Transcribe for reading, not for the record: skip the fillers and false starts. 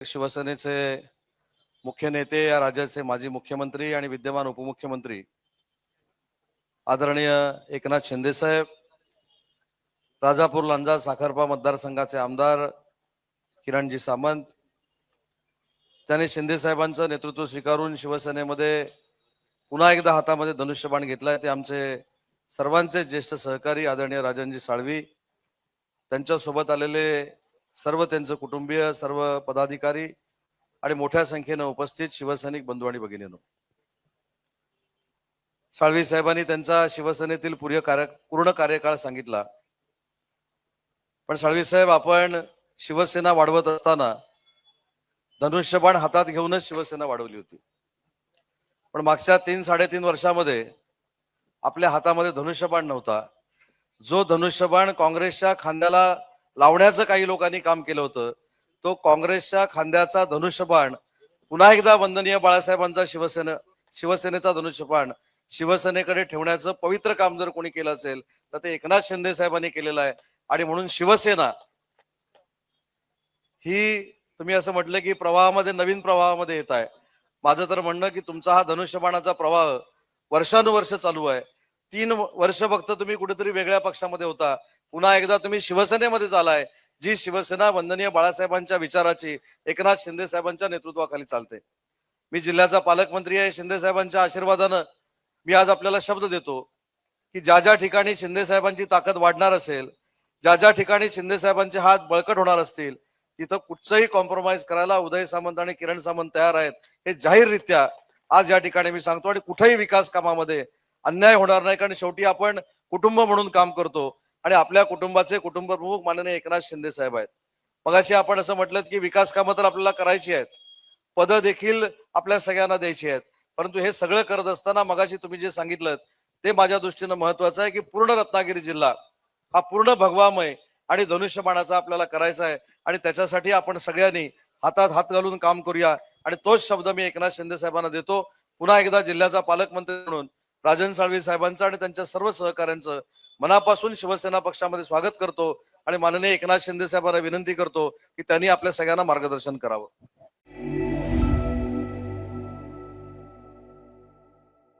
शिवसेनेचे मुख्य नेते, या राज्याचे माजी मुख्यमंत्री आणि विद्यमान उपमुख्यमंत्री आदरणीय एकनाथ शिंदे साहेब, राजापूर लांजा साखरपा मतदारसंघाचे आमदार किरणजी सामंत, त्यांनी शिंदे साहेबांचं नेतृत्व स्वीकारून शिवसेनेमध्ये पुन्हा एकदा हातामध्ये धनुष्यबाण घेतलाय ते आमचे सर्वांचे ज्येष्ठ सहकारी आदरणीय राजनजी साळवी, त्यांच्यासोबत आलेले सर्व त्यांचे कुटुंबीय, सर्व पदाधिकारी आणि मोठ्या संख्येने उपस्थित शिवसैनिक बंधू आणि भगिनींनो, साळवी साहेबांनी त्यांचा शिवसेनेतील पूर्ण कार्यकाळ सांगितला. पण साळवी साहेब, आपण शिवसेना वाढवत असताना धनुष्यबाण हातात घेऊनच शिवसेना वाढवली होती. पण मागच्या 3-3.5 वर्षामध्ये आपल्या हातामध्ये धनुष्यबाण नव्हता. जो धनुष्यबाण काँग्रेसच्या खांद्याला लावण्याचं काही लोकांनी काम केलं होतं, तो काँग्रेसच्या खांद्याचा धनुष्यबाण पुन्हा एकदा वंदनीय बाळासाहेबांचा शिवसेनेचा धनुष्यबाण शिवसेनेकडे ठेवण्याचं पवित्र काम जर कोणी केलं असेल तर ते एकनाथ शिंदे साहेबांनी केलेलं आहे. आणि म्हणून शिवसेना ही, तुम्ही असं म्हटलं की प्रवाहामध्ये, नवीन प्रवाहामध्ये येत आहे. माझं तर म्हणणं की तुमचा हा धनुष्यबाणाचा प्रवाह वर्षानुवर्ष चालू आहे. 3 वर्ष फक्त तुम्ही कुठेतरी वेगळ्या पक्षामध्ये होता, पुन्हा एकदा तुम्ही शिवसेनेमध्ये झालाय. जी शिवसेना वंदनीय बाळासाहेबांच्या विचाराची, एकनाथ शिंदे साहेबांच्या नेतृत्वाखाली चालते. मी जिल्ह्याचा पालकमंत्री आहे. शिंदे साहेबांच्या आशीर्वादानं मी आज आपल्याला शब्द देतो की ज्या ज्या ठिकाणी शिंदे साहेबांची ताकद वाढणार असेल, ज्या ज्या ठिकाणी शिंदे साहेबांचे हात बळकट होणार असतील, तिथं कुठचंही कॉम्प्रोमाइज करायला उदय सामंत आणि किरण सामंत तयार आहेत. हे जाहीररित्या आज या ठिकाणी मी सांगतो. आणि कुठेही विकास कामामध्ये अन्याय होणार नाही, कारण शेवटी आपण कुटुंब म्हणून काम करतो आणि आपल्या कुटुंबाचे कुटुंब प्रमुख माननीय एकनाथ शिंदे साहेब आहेत. मगाशी आपण असं म्हटलं की विकास कामं तर आपल्याला करायची आहेत, पदं देखील आपल्या सगळ्यांना द्यायची आहेत. परंतु हे सगळं करत असताना मगाशी तुम्ही जे सांगितलं ते माझ्या दृष्टीनं महत्वाचं आहे की पूर्ण रत्नागिरी जिल्हा हा पूर्ण भगवामय आणि धनुष्यबाणाचा आपल्याला करायचा आहे. आणि त्याच्यासाठी आपण सगळ्यांनी हातात हात घालून काम करूया. आणि तोच शब्द मी एकनाथ शिंदे साहेबांना देतो. पुन्हा एकदा जिल्ह्याचा पालकमंत्री म्हणून राजन साळवी साहेबांचं आणि त्यांच्या सर्व सहकाऱ्यांचं मनापासून शिवसेना पक्षामध्ये स्वागत करतो आणि माननीय एकनाथ शिंदे साहेबांना विनंती करतो की त्यांनी आपल्या सगळ्यांना मार्गदर्शन करावं.